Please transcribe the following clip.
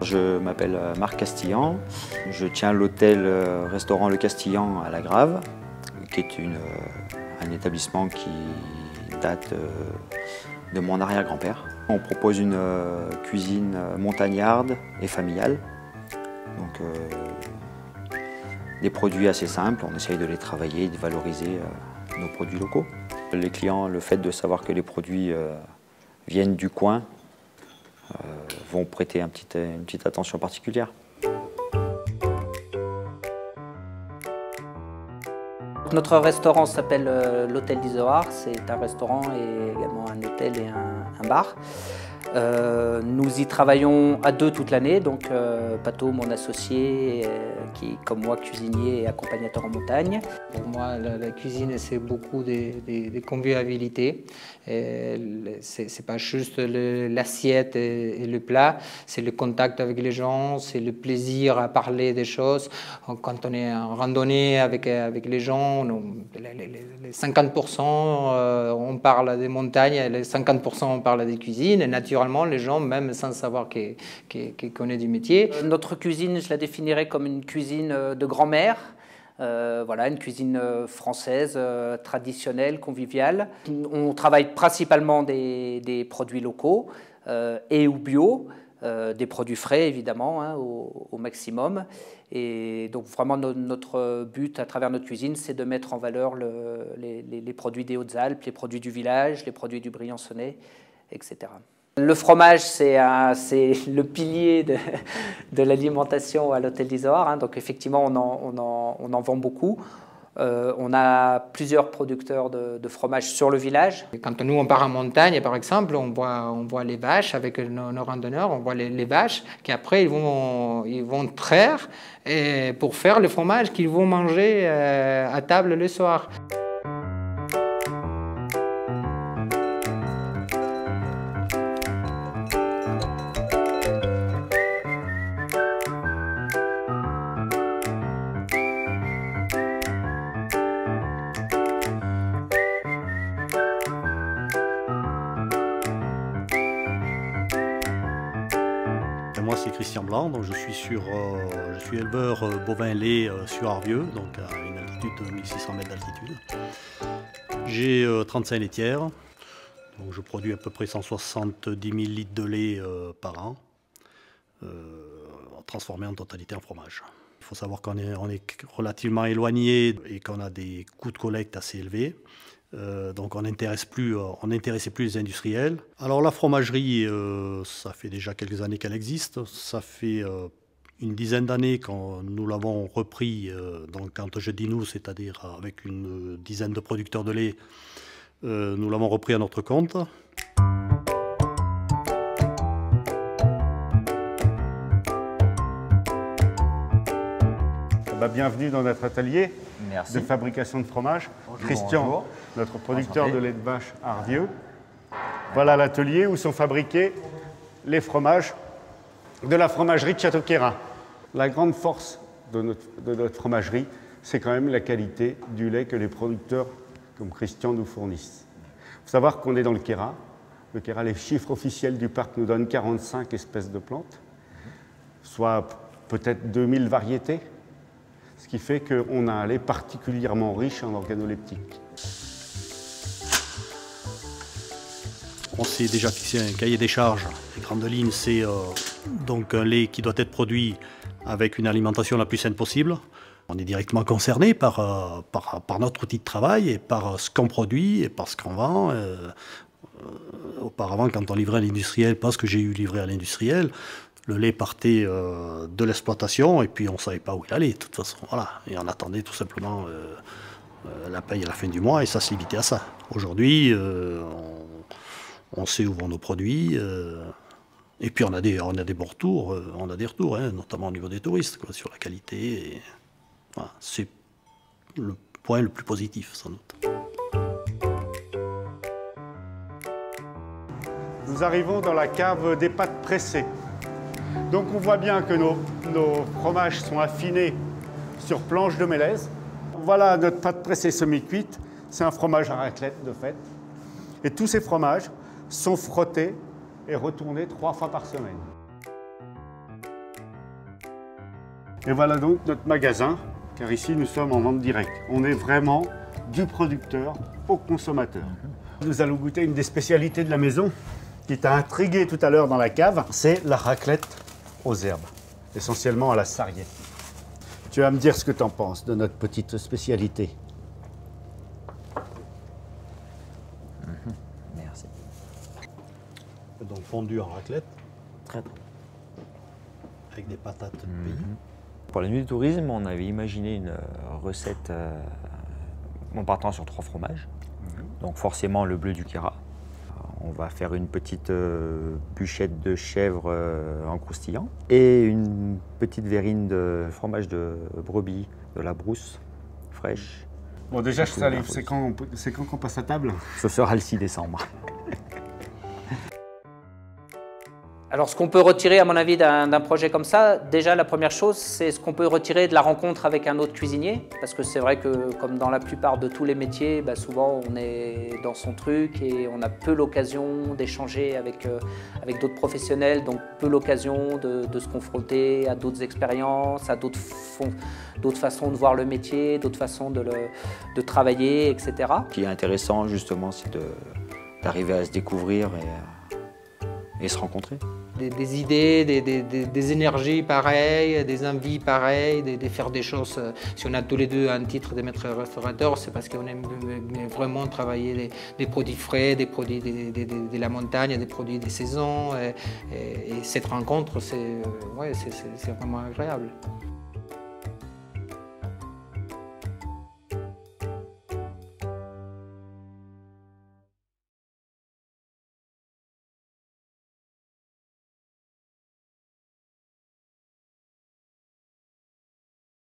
Je m'appelle Marc Castillan, je tiens l'hôtel-restaurant Le Castillan à La Grave, qui est un établissement qui date de mon arrière-grand-père. On propose une cuisine montagnarde et familiale, donc des produits assez simples, on essaye de les travailler et de valoriser nos produits locaux. Les clients, le fait de savoir que les produits viennent du coin, vont prêter une petite attention particulière. Notre restaurant s'appelle l'Hôtel d'Izoard. C'est un restaurant et également un hôtel et un bar. Nous y travaillons à deux toute l'année, donc Pato, mon associé, qui est comme moi cuisinier et accompagnateur en montagne. Pour moi, la cuisine, c'est beaucoup de convivialité. C'est pas juste l'assiette et le plat, c'est le contact avec les gens, c'est le plaisir à parler des choses. Quand on est en randonnée avec les gens, les 50% on parle des montagnes, les 50% on parle des cuisines. Et naturellement, les gens, même sans savoir qu'ils connaissent du métier. Notre cuisine, je la définirais comme une cuisine de grand-mère. Voilà, une cuisine française, traditionnelle, conviviale. On travaille principalement des produits locaux et ou bio, des produits frais évidemment, hein, au maximum. Et donc vraiment notre but à travers notre cuisine, c'est de mettre en valeur les produits des Hautes-Alpes, les produits du village, les produits du Briançonnais, etc. Le fromage, c'est le pilier de l'alimentation à l'Hôtel d'Izoard, hein, donc effectivement on en vend beaucoup. On a plusieurs producteurs de fromage sur le village. Quand nous on part en montagne, par exemple, on voit les vaches avec nos randonneurs, on voit les vaches qui après ils vont traire pour faire le fromage qu'ils vont manger à table le soir. Moi c'est Christian Blanc, donc je suis éleveur bovin lait sur Arvieux, donc à une altitude de 1600 mètres d'altitude. J'ai 35 laitières, donc je produis à peu près 170 000 litres de lait par an, transformé en totalité en fromage. Il faut savoir qu'on est relativement éloigné et qu'on a des coûts de collecte assez élevés. Donc on n'intéressait plus les industriels. Alors la fromagerie, ça fait déjà quelques années qu'elle existe. Ça fait une dizaine d'années que nous l'avons repris. Donc quand je dis nous, c'est-à-dire avec une dizaine de producteurs de lait, nous l'avons repris à notre compte. Bienvenue dans notre atelier. Merci. De fabrication de fromage. Bonjour, Christian, bonjour. notre producteur Enchanté. de lait de vache à Arvieux. Voilà l'atelier où sont fabriqués les fromages de la fromagerie de Château-Queyras. La grande force de notre fromagerie, c'est quand même la qualité du lait que les producteurs comme Christian nous fournissent. Il faut savoir qu'on est dans le Queyras. Le Queyras, les chiffres officiels du parc nous donnent 45 espèces de plantes, soit peut-être 2000 variétés. Ce qui fait qu'on a un lait particulièrement riche en organoleptiques. On s'est déjà fixé un cahier des charges. Les grandes lignes, c'est donc un lait qui doit être produit avec une alimentation la plus saine possible. On est directement concerné par notre outil de travail et par ce qu'on produit et par ce qu'on vend. Auparavant, quand on livrait à l'industriel, parce que j'ai eu livré à l'industriel, le lait partait de l'exploitation et puis on ne savait pas où il allait de toute façon. Voilà. Et on attendait tout simplement la paye à la fin du mois et ça se limitait à ça. Aujourd'hui, on sait où vont nos produits et puis on a des bons retours, hein, notamment au niveau des touristes, quoi, sur la qualité. Et, voilà, c'est le point le plus positif sans doute. Nous arrivons dans la cave des pâtes pressées. Donc on voit bien que nos fromages sont affinés sur planche de mélèze. Voilà notre pâte pressée semi-cuite. C'est un fromage à raclette de fait. Et tous ces fromages sont frottés et retournés 3 fois par semaine. Et voilà donc notre magasin, car ici nous sommes en vente directe. On est vraiment du producteur au consommateur. Nous allons goûter une des spécialités de la maison qui t'a intrigué tout à l'heure dans la cave, c'est la raclette aux herbes, essentiellement à la sarriette. Tu vas me dire ce que tu en penses de notre petite spécialité. Merci. Donc fondu en raclette, Très bon. avec des patates de pays. Pour la nuit du tourisme, on avait imaginé une recette en partant sur 3 fromages. Donc forcément le bleu du Queyras. On va faire une petite bûchette de chèvre en croustillant et une petite verrine de fromage de brebis de la Brousse fraîche. Bon déjà je salive, c'est quand qu'on passe à table? Ce sera le 6 décembre. Alors ce qu'on peut retirer à mon avis d'un projet comme ça, déjà la première chose c'est ce qu'on peut retirer de la rencontre avec un autre cuisinier, parce que c'est vrai que comme dans la plupart de tous les métiers, bah, souvent on est dans son truc et on a peu l'occasion d'échanger avec d'autres professionnels, donc peu l'occasion de se confronter à d'autres expériences, à d'autres façons de voir le métier, d'autres façons de travailler, etc. Ce qui est intéressant justement, c'est d'arriver à se découvrir et se rencontrer. Des idées, des énergies pareilles, des envies pareilles, de faire des choses. Si on a tous les deux un titre de maître restaurateur, c'est parce qu'on aime vraiment travailler des produits frais, des produits de la montagne, des produits des saisons. Et cette rencontre, c'est vraiment agréable.